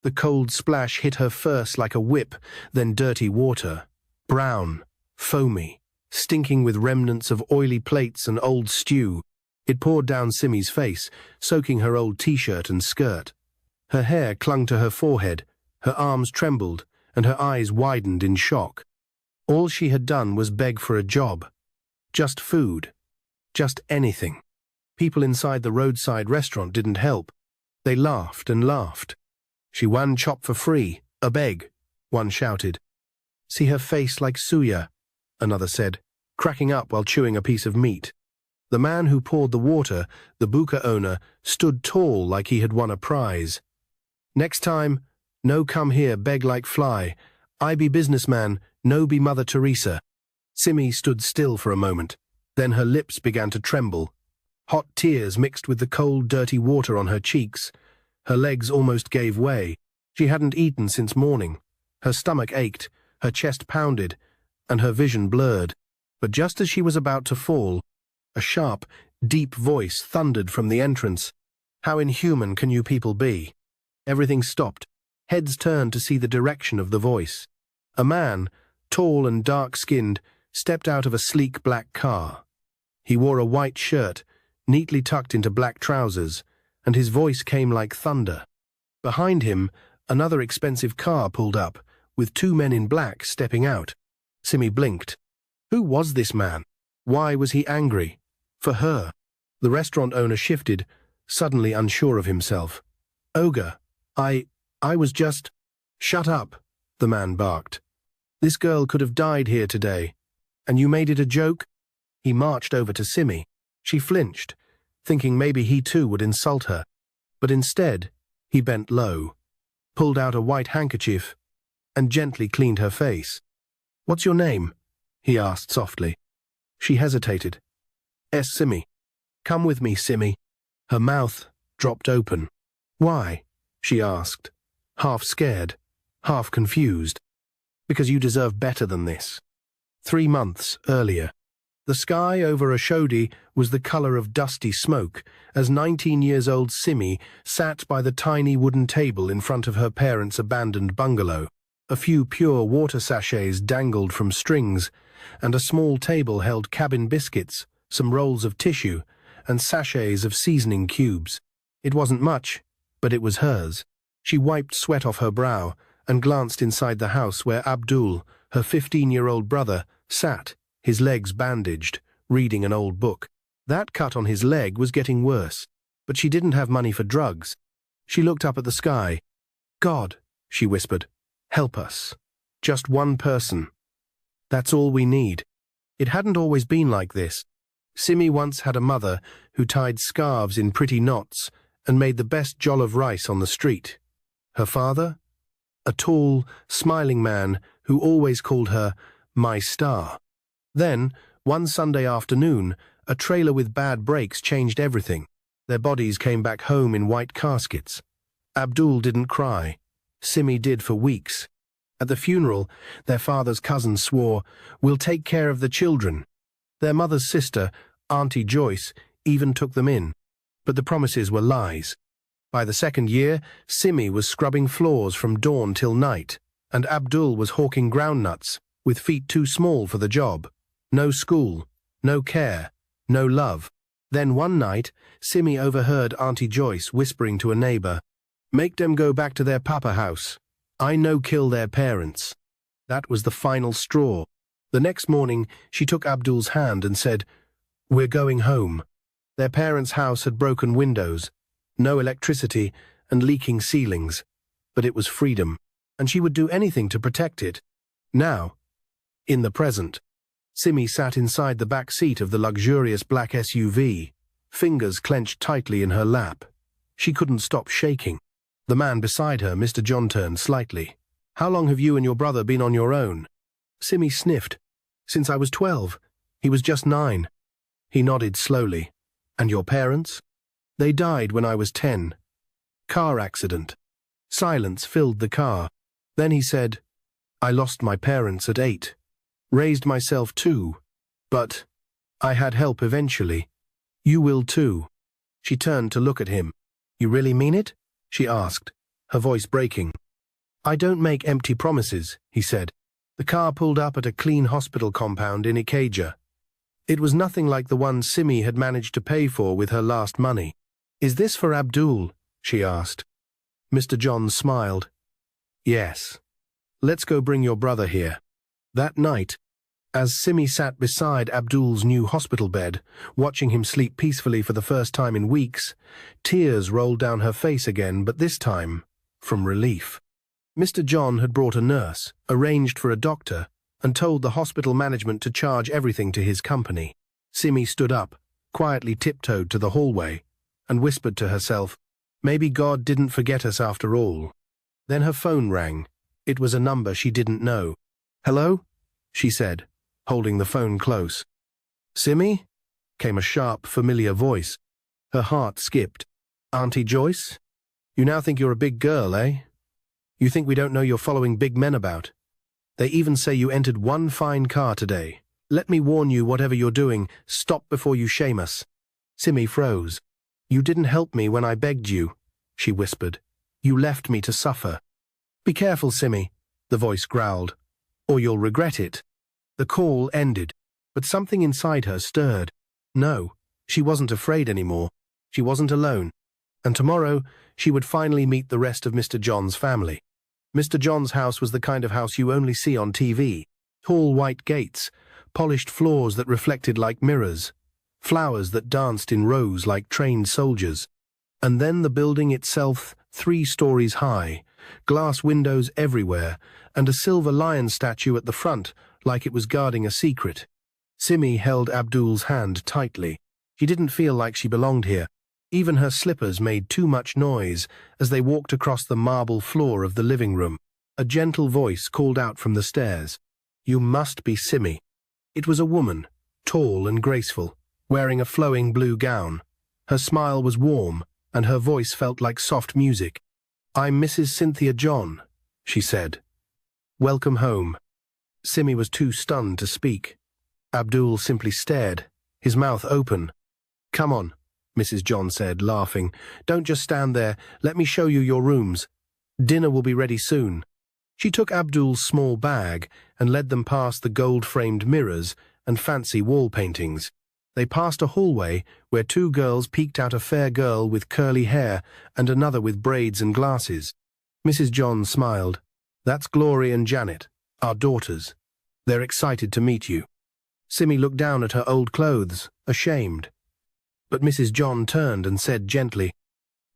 The cold splash hit her first like a whip, then dirty water. Brown, foamy, stinking with remnants of oily plates and old stew. It poured down Simi's face, soaking her old t-shirt and skirt. Her hair clung to her forehead, her arms trembled, and her eyes widened in shock. All she had done was beg for a job. Just food. Just anything. People inside the roadside restaurant didn't help. They laughed and laughed. "She wan chop for free, a beg," one shouted. "See her face like suya," another said, cracking up while chewing a piece of meat. The man who poured the water, the buka owner, stood tall like he had won a prize. "Next time, no come here beg like fly. I be businessman, no be Mother Teresa." Simi stood still for a moment. Then her lips began to tremble. Hot tears mixed with the cold, dirty water on her cheeks. Her legs almost gave way. She hadn't eaten since morning. Her stomach ached, her chest pounded, and her vision blurred. But just as she was about to fall, a sharp, deep voice thundered from the entrance. "How inhuman can you people be?" Everything stopped. Heads turned to see the direction of the voice. A man, tall and dark-skinned, stepped out of a sleek black car. He wore a white shirt, neatly tucked into black trousers, and his voice came like thunder. Behind him, another expensive car pulled up, with two men in black stepping out. Simi blinked. Who was this man? Why was he angry? For her. The restaurant owner shifted, suddenly unsure of himself. "Ogre, I was just—" "Shut up," the man barked. "This girl could have died here today. And you made it a joke?" He marched over to Simi. She flinched, thinking maybe he too would insult her. But instead, he bent low, pulled out a white handkerchief, and gently cleaned her face. "What's your name?" he asked softly. She hesitated. Simi." "Come with me, Simi." Her mouth dropped open. "Why?" she asked, half scared, half confused. "Because you deserve better than this." 3 months earlier. The sky over Ashodi was the color of dusty smoke as 19-year-old Simi sat by the tiny wooden table in front of her parents' abandoned bungalow. A few pure water sachets dangled from strings, and a small table held cabin biscuits, some rolls of tissue, and sachets of seasoning cubes. It wasn't much, but it was hers. She wiped sweat off her brow and glanced inside the house where Abdul, her 15-year-old brother, sat, his legs bandaged, reading an old book. That cut on his leg was getting worse, but she didn't have money for drugs. She looked up at the sky. "God," she whispered, "help us. Just one person. That's all we need." It hadn't always been like this. Simi once had a mother who tied scarves in pretty knots and made the best jollof rice on the street. Her father? A tall, smiling man who always called her my star. Then, one Sunday afternoon, a trailer with bad brakes changed everything. Their bodies came back home in white caskets. Abdul didn't cry. Simi did for weeks. At the funeral, their father's cousin swore, "We'll take care of the children." Their mother's sister, Auntie Joyce, even took them in. But the promises were lies. By the 2nd year, Simi was scrubbing floors from dawn till night, and Abdul was hawking groundnuts, with feet too small for the job. No school, no care, no love. Then one night, Simi overheard Auntie Joyce whispering to a neighbor, "Make them go back to their papa house. I no kill their parents." That was the final straw. The next morning, she took Abdul's hand and said, "We're going home." Their parents' house had broken windows, no electricity, and leaking ceilings. But it was freedom, and she would do anything to protect it. Now, in the present, Simi sat inside the back seat of the luxurious black SUV, fingers clenched tightly in her lap. She couldn't stop shaking. The man beside her, Mr. John, turned slightly. "How long have you and your brother been on your own?" Simi sniffed. "Since I was 12. He was just 9. He nodded slowly. "And your parents?" "They died when I was 10. Car accident." Silence filled the car. Then he said, "I lost my parents at 8. Raised myself too. But I had help eventually. You will too." She turned to look at him. "You really mean it?" she asked, her voice breaking. "I don't make empty promises," he said. The car pulled up at a clean hospital compound in Ikeja. It was nothing like the one Simi had managed to pay for with her last money. "Is this for Abdul?" she asked. Mr. John smiled. "Yes. Let's go bring your brother here." That night, as Simi sat beside Abdul's new hospital bed, watching him sleep peacefully for the first time in weeks, tears rolled down her face again, but this time from relief. Mr. John had brought a nurse, arranged for a doctor, and told the hospital management to charge everything to his company. Simi stood up, quietly tiptoed to the hallway, and whispered to herself, "Maybe God didn't forget us after all." Then her phone rang. It was a number she didn't know. "Hello?" she said, holding the phone close. "Simi?" came a sharp, familiar voice. Her heart skipped. "Auntie Joyce? You now think you're a big girl, eh? You think we don't know you're following big men about? They even say you entered one fine car today. Let me warn you, whatever you're doing, stop before you shame us." Simi froze. "You didn't help me when I begged you," she whispered. "You left me to suffer." "Be careful, Simi," the voice growled, "or you'll regret it." The call ended, but something inside her stirred. No, she wasn't afraid anymore. She wasn't alone. And tomorrow, she would finally meet the rest of Mr. John's family. Mr. John's house was the kind of house you only see on TV. Tall white gates, polished floors that reflected like mirrors, flowers that danced in rows like trained soldiers. And then the building itself, 3 stories high, glass windows everywhere, and a silver lion statue at the front, like it was guarding a secret. Simi held Abdul's hand tightly. She didn't feel like she belonged here. Even her slippers made too much noise as they walked across the marble floor of the living room. A gentle voice called out from the stairs, "You must be Simi." It was a woman, tall and graceful, wearing a flowing blue gown. Her smile was warm, and her voice felt like soft music. "I'm Mrs. Cynthia John," she said. "Welcome home." Simi was too stunned to speak. Abdul simply stared, his mouth open. "Come on," Mrs. John said, laughing. "Don't just stand there. Let me show you your rooms. Dinner will be ready soon." She took Abdul's small bag and led them past the gold-framed mirrors and fancy wall paintings. They passed a hallway where 2 girls peeked out, a fair girl with curly hair and another with braids and glasses. Mrs. John smiled. "That's Glory and Janet, our daughters. They're excited to meet you." Simi looked down at her old clothes, ashamed. But Mrs. John turned and said gently,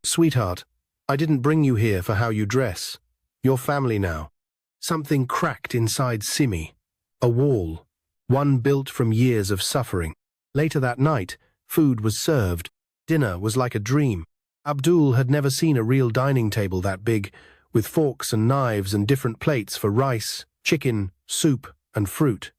"Sweetheart, I didn't bring you here for how you dress. You're family now." Something cracked inside Simi. A wall, one built from years of suffering. Later that night, food was served. Dinner was like a dream. Abdul had never seen a real dining table that big, with forks and knives and different plates for rice, chicken, soup, and fruit.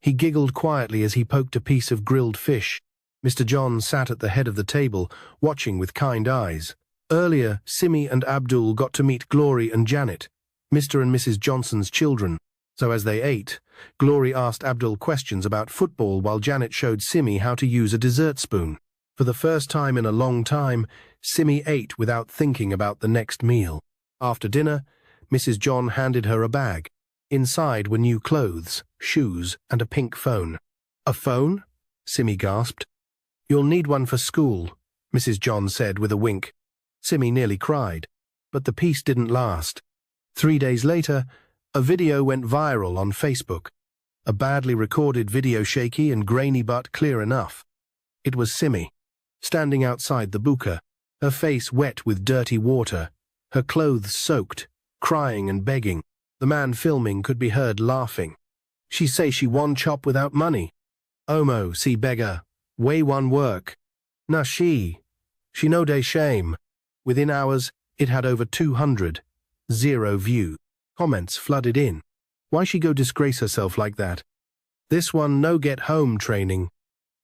He giggled quietly as he poked a piece of grilled fish. Mr. John sat at the head of the table, watching with kind eyes. Earlier, Simi and Abdul got to meet Glory and Janet, Mr. and Mrs. Johnson's children. So as they ate, Glory asked Abdul questions about football while Janet showed Simi how to use a dessert spoon. For the first time in a long time, Simi ate without thinking about the next meal. After dinner, Mrs. John handed her a bag. Inside were new clothes, shoes, and a pink phone. "A phone?" Simi gasped. "You'll need one for school," Mrs. John said with a wink. Simi nearly cried, but the peace didn't last. 3 days later, a video went viral on Facebook. A badly recorded video, shaky and grainy but clear enough. It was Simi, standing outside the buka, her face wet with dirty water, her clothes soaked, crying and begging. The man filming could be heard laughing. "She say she one chop without money. Omo, see beggar, way one work. Na she no day shame." Within hours, it had over 200. 0 view. Comments flooded in. Why she go disgrace herself like that? This one no get home training.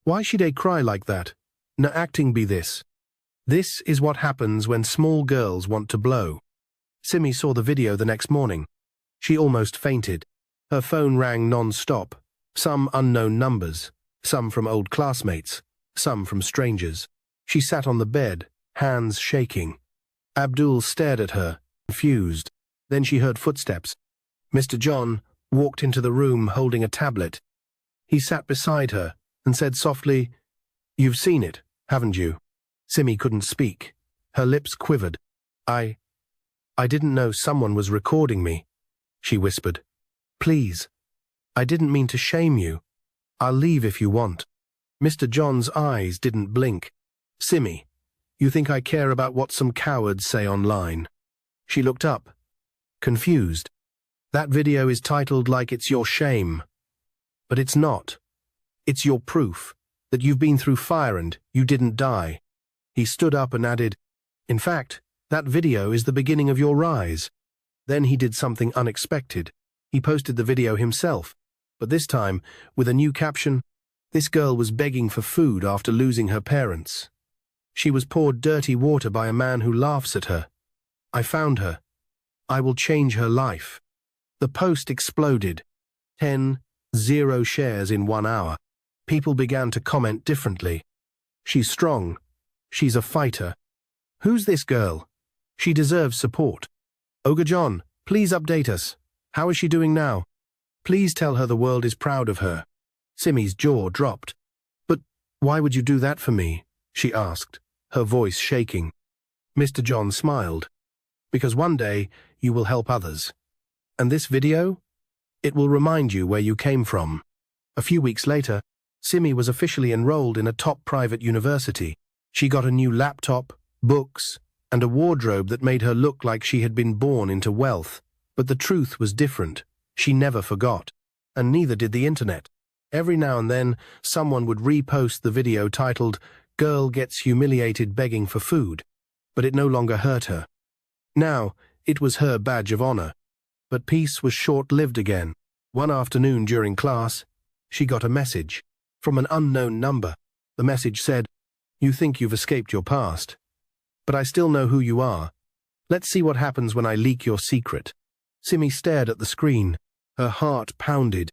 Why she they cry like that? Na acting be this. This is what happens when small girls want to blow. Simi saw the video the next morning. She almost fainted. Her phone rang non-stop. Some unknown numbers, some from old classmates, some from strangers. She sat on the bed, hands shaking. Abdul stared at her, confused. Then she heard footsteps. Mr. John walked into the room holding a tablet. He sat beside her and said softly, "You've seen it, haven't you?" Simi couldn't speak. Her lips quivered. I didn't know someone was recording me," she whispered. "Please, I didn't mean to shame you. I'll leave if you want." Mr. John's eyes didn't blink. "Simi, you think I care about what some cowards say online?" She looked up, confused. "That video is titled like it's your shame. But it's not. It's your proof that you've been through fire and you didn't die." He stood up and added, "In fact, that video is the beginning of your rise." Then he did something unexpected. He posted the video himself, but this time with a new caption. This girl was begging for food after losing her parents. She was poured dirty water by a man who laughs at her. "I found her. I will change her life." The post exploded. 10,000 shares in 1 hour. People began to comment differently. "She's strong. She's a fighter. Who's this girl? She deserves support. Ogre John, please update us. How is she doing now? Please tell her the world is proud of her." Simi's jaw dropped. "But why would you do that for me?" she asked, her voice shaking. Mr. John smiled. "Because one day you will help others. And this video? It will remind you where you came from." A few weeks later, Simi was officially enrolled in a top private university. She got a new laptop, books, and a wardrobe that made her look like she had been born into wealth. But the truth was different. She never forgot. And neither did the internet. Every now and then, someone would repost the video titled, "Girl Gets Humiliated Begging for Food." But it no longer hurt her. Now, it was her badge of honor. But peace was short-lived again. One afternoon during class, she got a message from an unknown number. The message said, "You think you've escaped your past, but I still know who you are. Let's see what happens when I leak your secret." Simi stared at the screen. Her heart pounded.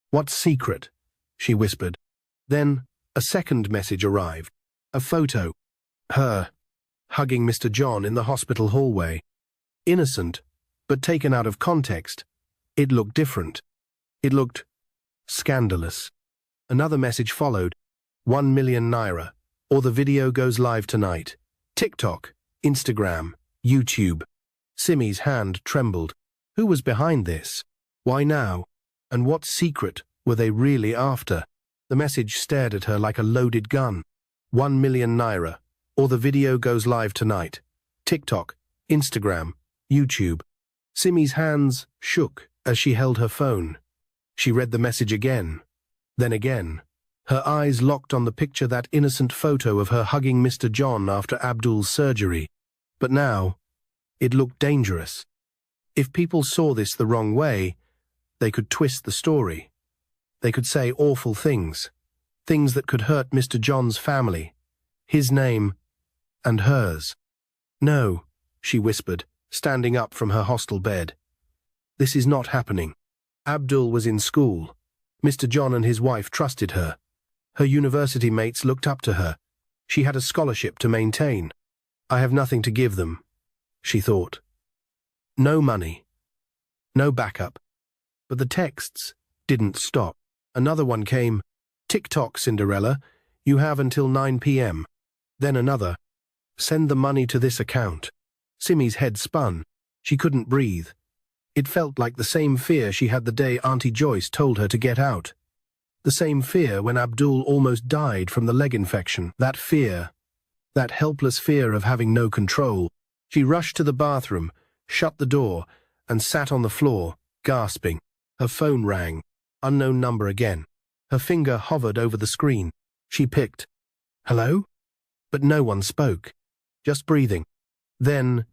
"What secret?" she whispered. Then a second message arrived. A photo. Her, hugging Mr. John in the hospital hallway. Innocent, but taken out of context. It looked different. It looked scandalous. Another message followed. 1 million naira, or the video goes live tonight. TikTok, Instagram, YouTube. Simi's hand trembled. Who was behind this? Why now? And what secret were they really after? The message stared at her like a loaded gun. 1 million naira, or the video goes live tonight. TikTok, Instagram, YouTube. Simi's hands shook as she held her phone. She read the message again, then again. Her eyes locked on the picture, that innocent photo of her hugging Mr. John after Abdul's surgery. But now, it looked dangerous. If people saw this the wrong way, they could twist the story. They could say awful things, things that could hurt Mr. John's family, his name, and hers. "No," she whispered, standing up from her hostel bed. "This is not happening." Abdul was in school. Mr. John and his wife trusted her. Her university mates looked up to her. She had a scholarship to maintain. "I have nothing to give them," she thought. No money. No backup. But the texts didn't stop. Another one came. "TikTok, Cinderella. You have until 9 p.m. Then another. "Send the money to this account." Simi's head spun. She couldn't breathe. It felt like the same fear she had the day Auntie Joyce told her to get out. The same fear when Abdul almost died from the leg infection. That fear. That helpless fear of having no control. She rushed to the bathroom, shut the door, and sat on the floor, gasping. Her phone rang. Unknown number again. Her finger hovered over the screen. She picked. "Hello?" But no one spoke. Just breathing. Then,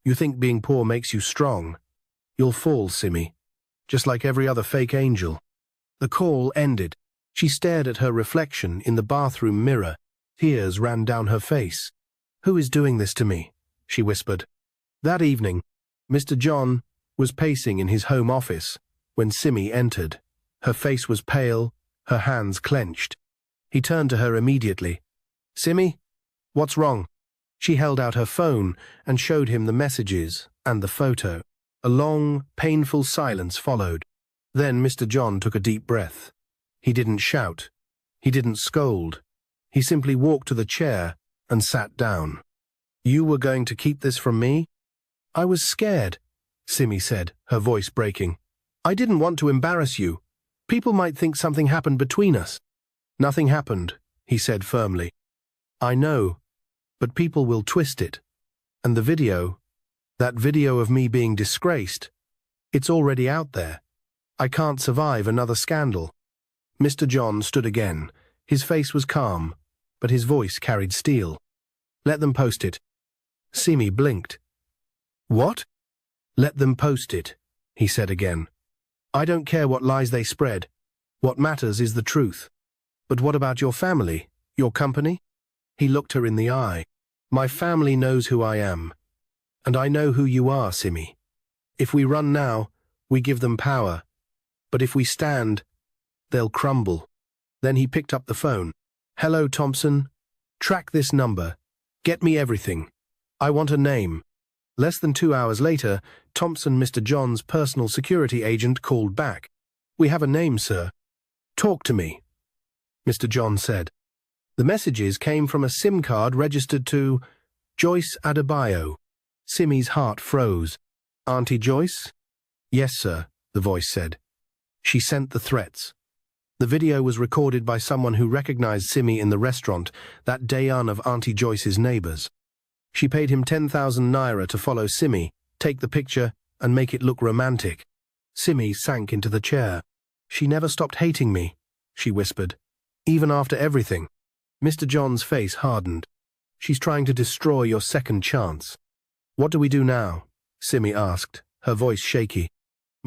"You think being poor makes you strong? You'll fall, Simi. Just like every other fake angel." The call ended. She stared at her reflection in the bathroom mirror. Tears ran down her face. "Who is doing this to me?" she whispered. That evening, Mr. John was pacing in his home office when Simi entered. Her face was pale, her hands clenched. He turned to her immediately. "Simi, what's wrong?" She held out her phone and showed him the messages and the photo. A long, painful silence followed. Then Mr. John took a deep breath. He didn't shout. He didn't scold. He simply walked to the chair and sat down. "You were going to keep this from me?" "I was scared," Simi said, her voice breaking. "I didn't want to embarrass you. People might think something happened between us." "Nothing happened," he said firmly. "I know, but people will twist it. And the video, that video of me being disgraced, it's already out there. I can't survive another scandal." Mr. John stood again. His face was calm, but his voice carried steel. "Let them post it." Simi blinked. "What?" "Let them post it," he said again. "I don't care what lies they spread. What matters is the truth." "But what about your family, your company?" He looked her in the eye. "My family knows who I am. And I know who you are, Simi. If we run now, we give them power. But if we stand, they'll crumble." Then he picked up the phone. "Hello, Thompson. Track this number. Get me everything. I want a name." Less than 2 hours later, Thompson, Mr. John's personal security agent, called back. "We have a name, sir." "Talk to me," Mr. John said. The messages came from a SIM card registered to Joyce Adebayo. Simi's heart froze. "Auntie Joyce?" "Yes, sir," the voice said. "She sent the threats." The video was recorded by someone who recognized Simi in the restaurant, that Dayan of Auntie Joyce's neighbors. She paid him 10,000 naira to follow Simi, take the picture, and make it look romantic. Simi sank into the chair. "She never stopped hating me," she whispered. "Even after everything." Mr. John's face hardened. "She's trying to destroy your second chance." "What do we do now?" Simi asked, her voice shaky.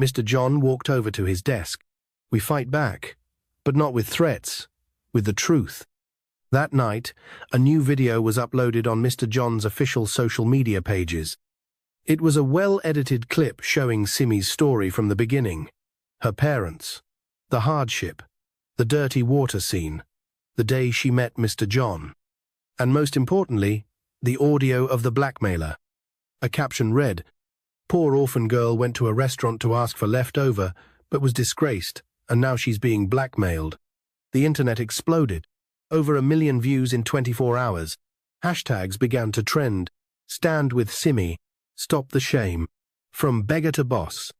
Mr. John walked over to his desk. "We fight back, but not with threats, with the truth." That night, a new video was uploaded on Mr. John's official social media pages. It was a well-edited clip showing Simi's story from the beginning. Her parents, the hardship, the dirty water scene, the day she met Mr. John, and most importantly, the audio of the blackmailer. A caption read, "Poor orphan girl went to a restaurant to ask for leftover, but was disgraced, and now she's being blackmailed." The internet exploded. Over 1 million views in 24 hours. Hashtags began to trend. "Stand with Simi," "Stop the shame," "From beggar to boss."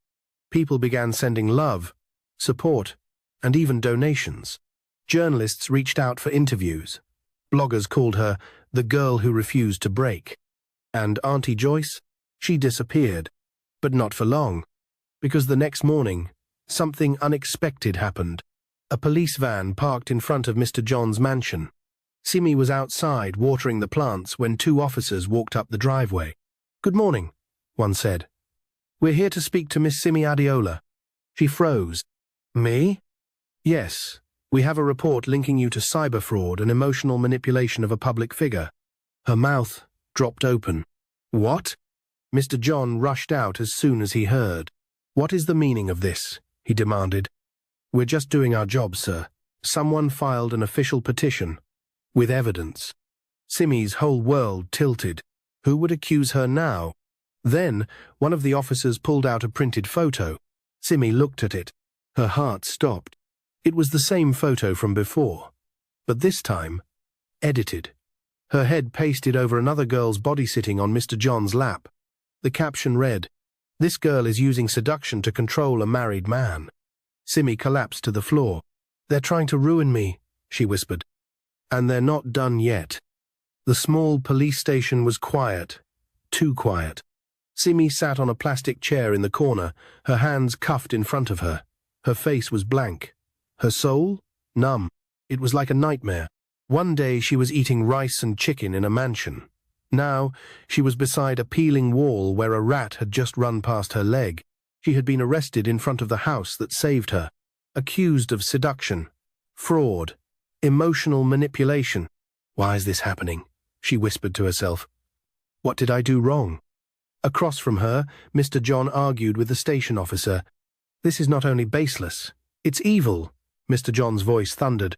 People began sending love, support, and even donations. Journalists reached out for interviews. Bloggers called her the girl who refused to break. And Auntie Joyce? She disappeared. But not for long. Because the next morning, something unexpected happened. A police van parked in front of Mr. John's mansion. Simi was outside watering the plants when 2 officers walked up the driveway. "Good morning," one said. "We're here to speak to Miss Simi Adeola." She froze. "Me?" "Yes. We have a report linking you to cyber fraud and emotional manipulation of a public figure." Her mouth dropped open. "What?" Mr. John rushed out as soon as he heard. "What is the meaning of this?" he demanded. "We're just doing our job, sir. Someone filed an official petition. With evidence." Simi's whole world tilted. Who would accuse her now? Then, one of the officers pulled out a printed photo. Simi looked at it. Her heart stopped. It was the same photo from before, but this time, edited. Her head pasted over another girl's body sitting on Mr. John's lap. The caption read, "This girl is using seduction to control a married man." Simi collapsed to the floor. "They're trying to ruin me," she whispered. "And they're not done yet." The small police station was quiet, too quiet. Simi sat on a plastic chair in the corner, her hands cuffed in front of her. Her face was blank. Her soul? Numb. It was like a nightmare. One day she was eating rice and chicken in a mansion. Now she was beside a peeling wall where a rat had just run past her leg. She had been arrested in front of the house that saved her, accused of seduction, fraud, emotional manipulation. "Why is this happening?" she whispered to herself. "What did I do wrong?" Across from her, Mr. John argued with the station officer. "This is not only baseless, it's evil," Mr. John's voice thundered.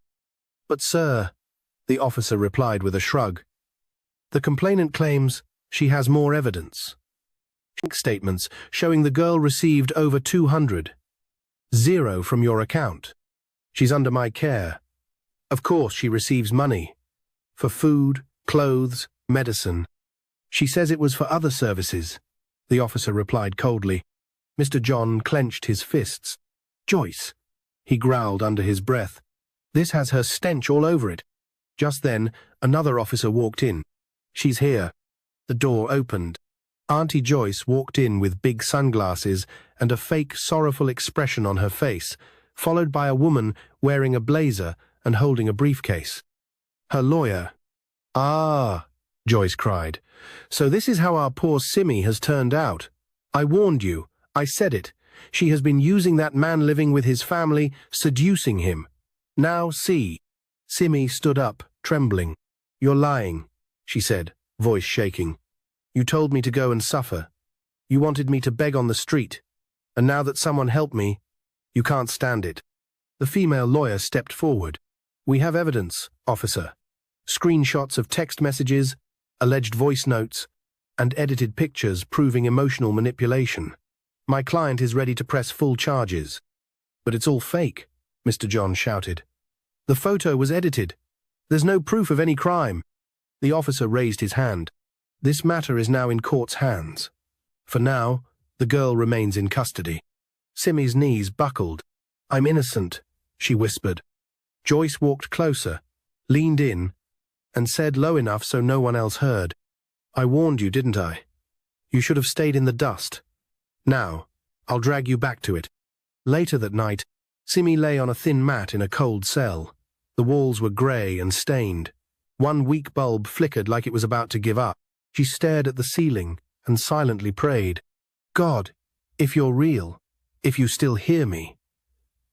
"But sir," the officer replied with a shrug, "the complainant claims she has more evidence. bank statements showing the girl received over 200. Zero from your account. She's under my care. Of course she receives money. For food, clothes, medicine. She says it was for other services. The officer replied coldly. Mr. John clenched his fists. Joyce, he growled under his breath. This has her stench all over it. Just then, another officer walked in. She's here. The door opened. Auntie Joyce walked in with big sunglasses and a fake, sorrowful expression on her face, followed by a woman wearing a blazer and holding a briefcase. Her lawyer. Ah, Joyce cried. So this is how our poor Simi has turned out. I warned you. I said it. She has been using that man living with his family, seducing him. Now see. Simi stood up, trembling. You're lying, she said, voice shaking. You told me to go and suffer. You wanted me to beg on the street. And now that someone helped me, you can't stand it. The female lawyer stepped forward. We have evidence, officer. Screenshots of text messages, alleged voice notes, and edited pictures proving emotional manipulation. My client is ready to press full charges. But it's all fake, Mr. John shouted. The photo was edited. There's no proof of any crime. The officer raised his hand. This matter is now in court's hands. For now, the girl remains in custody. Simi's knees buckled. I'm innocent, she whispered. Joyce walked closer, leaned in, and said low enough so no one else heard. I warned you, didn't I? You should have stayed in the dust. Now, I'll drag you back to it. Later that night, Simi lay on a thin mat in a cold cell. The walls were grey and stained. One weak bulb flickered like it was about to give up. She stared at the ceiling and silently prayed. God, if you're real, if you still hear me,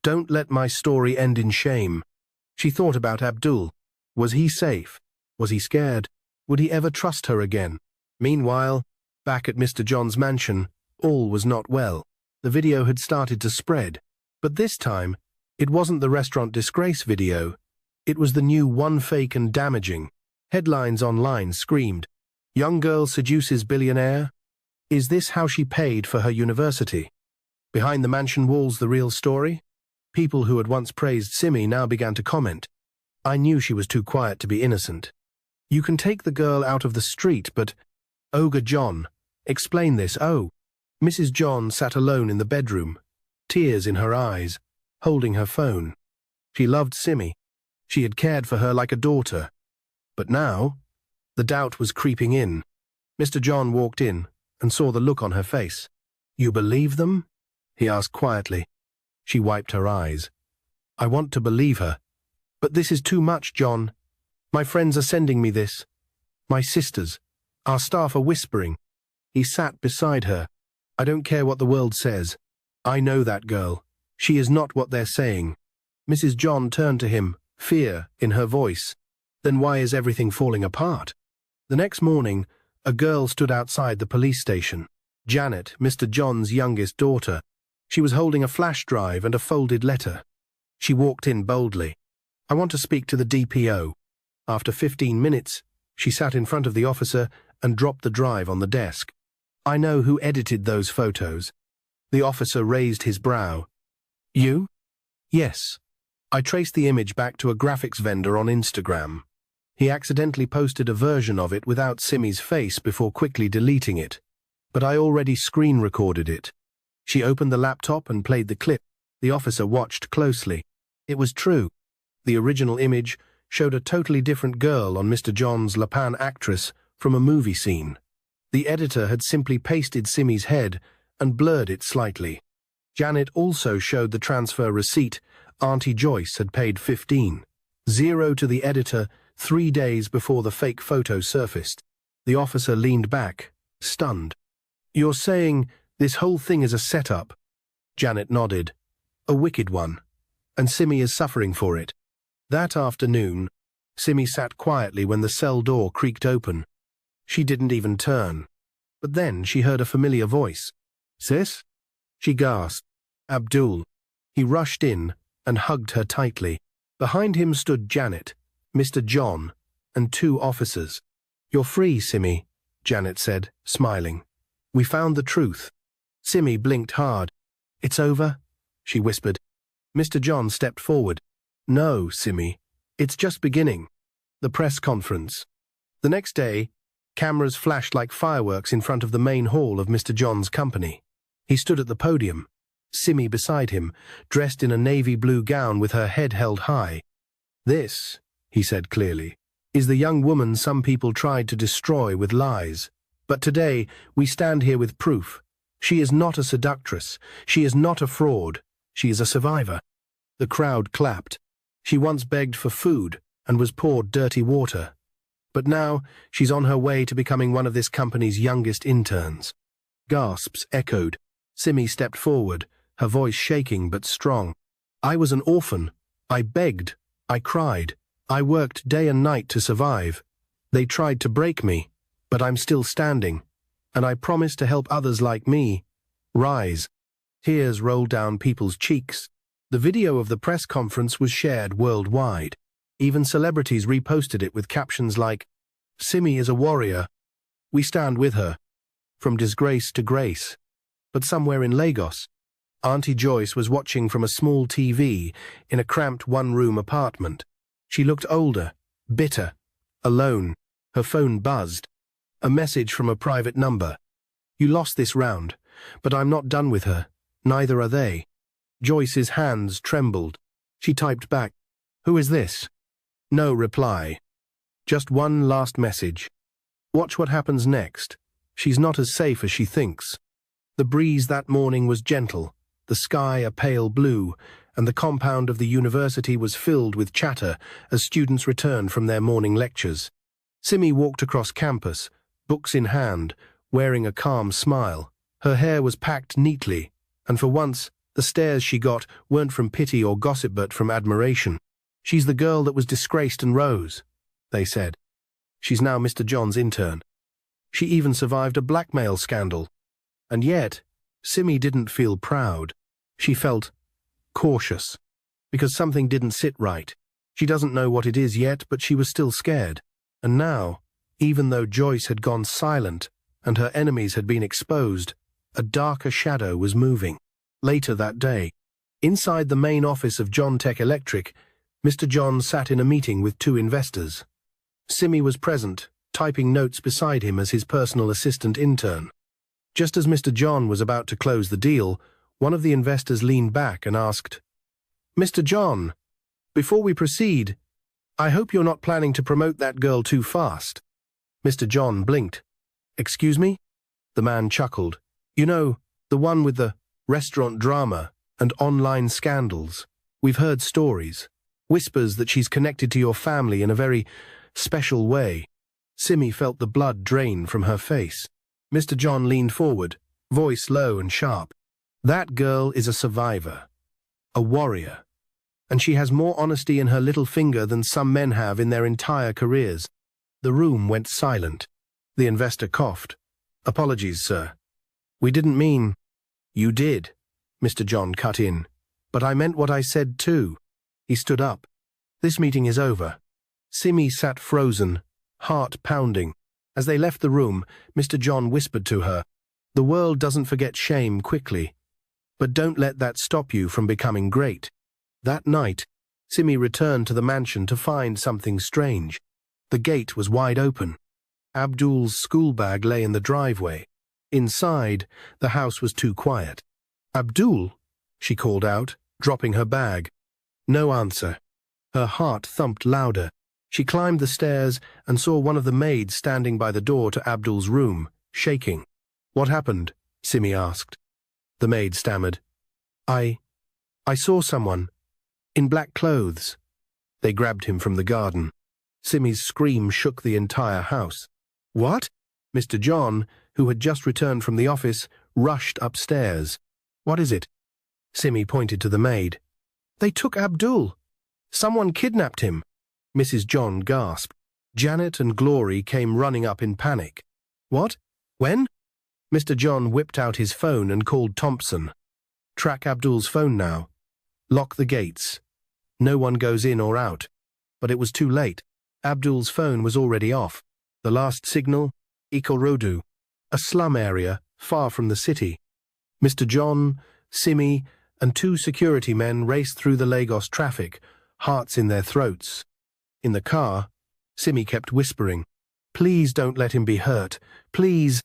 don't let my story end in shame. She thought about Abdul. Was he safe? Was he scared? Would he ever trust her again? Meanwhile, back at Mr. John's mansion, all was not well. The video had started to spread. But this time, it wasn't the restaurant disgrace video. It was the new one fake and damaging. Headlines online screamed, Young girl seduces billionaire? Is this how she paid for her university? Behind the mansion walls, the real story? People who had once praised Simi now began to comment. I knew she was too quiet to be innocent. You can take the girl out of the street, but... Ogre John, explain this. Oh. Mrs. John sat alone in the bedroom, tears in her eyes, holding her phone. She loved Simi. She had cared for her like a daughter. But now, the doubt was creeping in. Mr. John walked in and saw the look on her face. You believe them? He asked quietly. She wiped her eyes. I want to believe her. But this is too much, John. My friends are sending me this. My sisters. Our staff are whispering. He sat beside her. I don't care what the world says. I know that girl. She is not what they're saying. Mrs. John turned to him, fear in her voice. Then why is everything falling apart? The next morning, a girl stood outside the police station. Janet, Mr. John's youngest daughter. She was holding a flash drive and a folded letter. She walked in boldly. I want to speak to the DPO. After 15 minutes, she sat in front of the officer and dropped the drive on the desk. I know who edited those photos. The officer raised his brow. You? Yes. I traced the image back to a graphics vendor on Instagram. He accidentally posted a version of it without Simi's face before quickly deleting it. But I already screen recorded it. She opened the laptop and played the clip. The officer watched closely. It was true. The original image showed a totally different girl on Mr. John's Lapan actress from a movie scene. The editor had simply pasted Simi's head and blurred it slightly. Janet also showed the transfer receipt. Auntie Joyce had paid 15. Zero to the editor 3 days before the fake photo surfaced. The officer leaned back, stunned. You're saying this whole thing is a setup? Janet nodded. A wicked one. And Simi is suffering for it. That afternoon, Simi sat quietly when the cell door creaked open. She didn't even turn. But then she heard a familiar voice. Sis? She gasped. Abdul. He rushed in and hugged her tightly. Behind him stood Janet, Mr. John, and 2 officers. You're free, Simi, Janet said, smiling. We found the truth. Simi blinked hard. It's over? She whispered. Mr. John stepped forward. No, Simi. It's just beginning. The press conference. The next day, cameras flashed like fireworks in front of the main hall of Mr. John's company. He stood at the podium, Simi beside him, dressed in a navy blue gown with her head held high. This, he said clearly, is the young woman some people tried to destroy with lies. But today, we stand here with proof. She is not a seductress. She is not a fraud. She is a survivor. The crowd clapped. She once begged for food and was poured dirty water. But now, she's on her way to becoming one of this company's youngest interns. Gasps echoed. Simi stepped forward, her voice shaking but strong. I was an orphan. I begged. I cried. I worked day and night to survive. They tried to break me, but I'm still standing. And I promise to help others like me rise. Tears rolled down people's cheeks. The video of the press conference was shared worldwide. Even celebrities reposted it with captions like, Simi is a warrior. We stand with her. From disgrace to grace. But somewhere in Lagos, Auntie Joyce was watching from a small TV in a cramped one-room apartment. She looked older, bitter, alone. Her phone buzzed. A message from a private number. You lost this round, but I'm not done with her. Neither are they. Joyce's hands trembled. She typed back, Who is this? No reply. Just one last message. Watch what happens next. She's not as safe as she thinks. The breeze that morning was gentle, the sky a pale blue, and the compound of the university was filled with chatter as students returned from their morning lectures. Simi walked across campus, books in hand, wearing a calm smile. Her hair was packed neatly, and for once, the stares she got weren't from pity or gossip but from admiration. She's the girl that was disgraced and rose, they said. She's now Mr. John's intern. She even survived a blackmail scandal. And yet, Simi didn't feel proud. She felt cautious, because something didn't sit right. She doesn't know what it is yet, but she was still scared. And now, even though Joyce had gone silent and her enemies had been exposed, a darker shadow was moving. Later that day, inside the main office of John Tech Electric, Mr. John sat in a meeting with two investors. Simi was present, typing notes beside him as his personal assistant intern. Just as Mr. John was about to close the deal, one of the investors leaned back and asked, Mr. John, before we proceed, I hope you're not planning to promote that girl too fast. Mr. John blinked. Excuse me? The man chuckled. You know, the one with the restaurant drama and online scandals. We've heard stories, whispers that she's connected to your family in a very special way. Simi felt the blood drain from her face. Mr. John leaned forward, voice low and sharp. That girl is a survivor, a warrior, and she has more honesty in her little finger than some men have in their entire careers. The room went silent. The investor coughed. Apologies, sir. We didn't mean... You did, Mr. John cut in. But I meant what I said too. He stood up. This meeting is over. Simi sat frozen, heart pounding. As they left the room, Mr. John whispered to her, The world doesn't forget shame quickly. But don't let that stop you from becoming great. That night, Simi returned to the mansion to find something strange. The gate was wide open. Abdul's school bag lay in the driveway. Inside, the house was too quiet. Abdul, she called out, dropping her bag. No answer. Her heart thumped louder. She climbed the stairs and saw one of the maids standing by the door to Abdul's room, shaking. What happened? Simi asked. The maid stammered. I saw someone. In black clothes. They grabbed him from the garden. Simi's scream shook the entire house. What? Mr. John, who had just returned from the office, rushed upstairs. What is it? Simi pointed to the maid. They took Abdul. Someone kidnapped him. Mrs. John gasped. Janet and Glory came running up in panic. What? When? Mr. John whipped out his phone and called Thompson. Track Abdul's phone now. Lock the gates. No one goes in or out. But it was too late. Abdul's phone was already off. The last signal, Ikorodu, a slum area far from the city. Mr. John, Simi, and 2 security men raced through the Lagos traffic, hearts in their throats. In the car, Simi kept whispering, "Please don't let him be hurt. Please."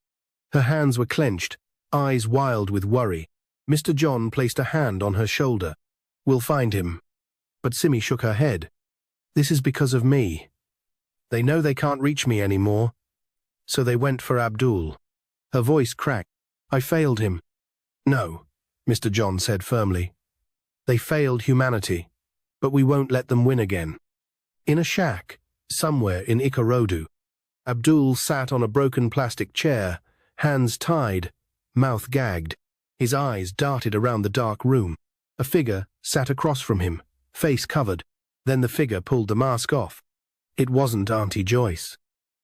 Her hands were clenched, eyes wild with worry. Mr. John placed a hand on her shoulder. "We'll find him." But Simi shook her head. "This is because of me. They know they can't reach me anymore. So they went for Abdul." Her voice cracked. "I failed him." "No," Mr. John said firmly. "They failed humanity, but we won't let them win again." In a shack, somewhere in Ikorodu, Abdul sat on a broken plastic chair, hands tied, mouth gagged. His eyes darted around the dark room. A figure sat across from him, face covered. Then the figure pulled the mask off. It wasn't Auntie Joyce.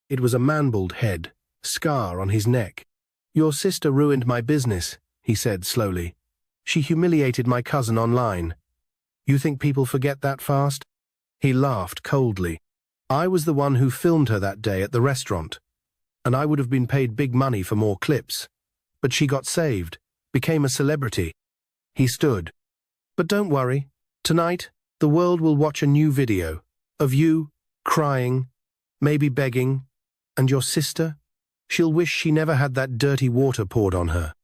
It was a man-bald head, scar on his neck. "Your sister ruined my business," he said slowly. "She humiliated my cousin online. You think people forget that fast?" He laughed coldly. "I was the one who filmed her that day at the restaurant, and I would have been paid big money for more clips. But she got saved, became a celebrity." He stood. "But don't worry. Tonight, the world will watch a new video of you, crying, maybe begging, and your sister. She'll wish she never had that dirty water poured on her."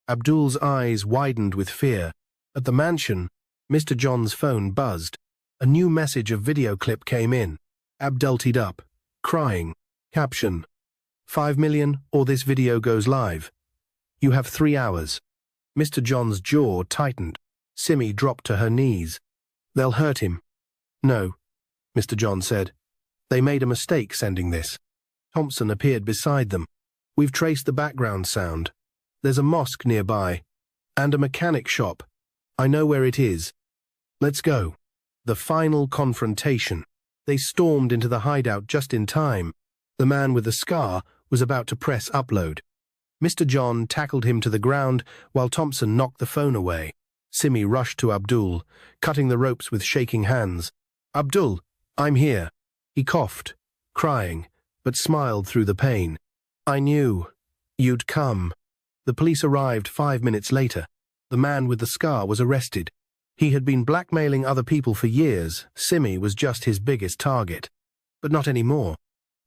Abdul's eyes widened with fear. At the mansion, Mr. John's phone buzzed. A new message of video clip came in. Abdul teed up, crying. Caption: 5 million or this video goes live. You have 3 hours. Mr. John's jaw tightened. Simi dropped to her knees. "They'll hurt him." "No," Mr. John said. "They made a mistake sending this." Thompson appeared beside them. "We've traced the background sound. There's a mosque nearby, and a mechanic shop. I know where it is. Let's go." The final confrontation. They stormed into the hideout just in time. The man with the scar was about to press upload. Mr. John tackled him to the ground while Thompson knocked the phone away. Simi rushed to Abdul, cutting the ropes with shaking hands. "Abdul, I'm here." He coughed, crying, but smiled through the pain. "I knew you'd come." The police arrived 5 minutes later. The man with the scar was arrested. He had been blackmailing other people for years. Simi was just his biggest target. But not anymore.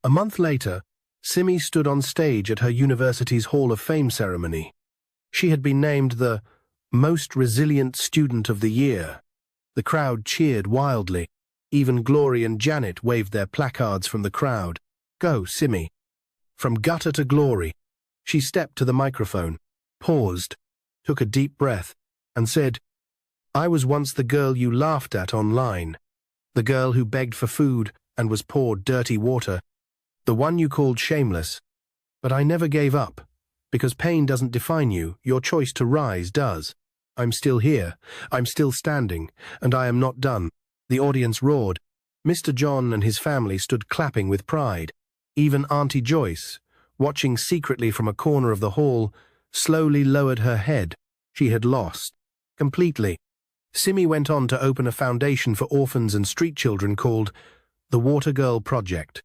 A month later, Simi stood on stage at her university's Hall of Fame ceremony. She had been named the Most Resilient Student of the Year. The crowd cheered wildly. Even Glory and Janet waved their placards from the crowd. "Go, Simi." From gutter to glory. She stepped to the microphone, paused, took a deep breath, and said, "I was once the girl you laughed at online. The girl who begged for food and was poured dirty water. The one you called shameless. But I never gave up, because pain doesn't define you, your choice to rise does. I'm still here, I'm still standing, and I am not done." The audience roared. Mr. John and his family stood clapping with pride. Even Auntie Joyce, watching secretly from a corner of the hall, slowly lowered her head. She had lost. Completely. Simi went on to open a foundation for orphans and street children called the Water Girl Project.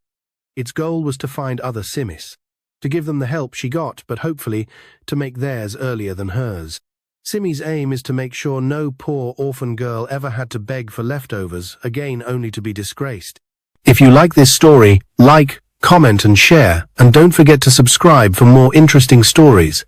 Its goal was to find other Simis, to give them the help she got, but hopefully to make theirs earlier than hers. Simi's aim is to make sure no poor orphan girl ever had to beg for leftovers, again only to be disgraced. If you like this story, like, comment and share, and don't forget to subscribe for more interesting stories.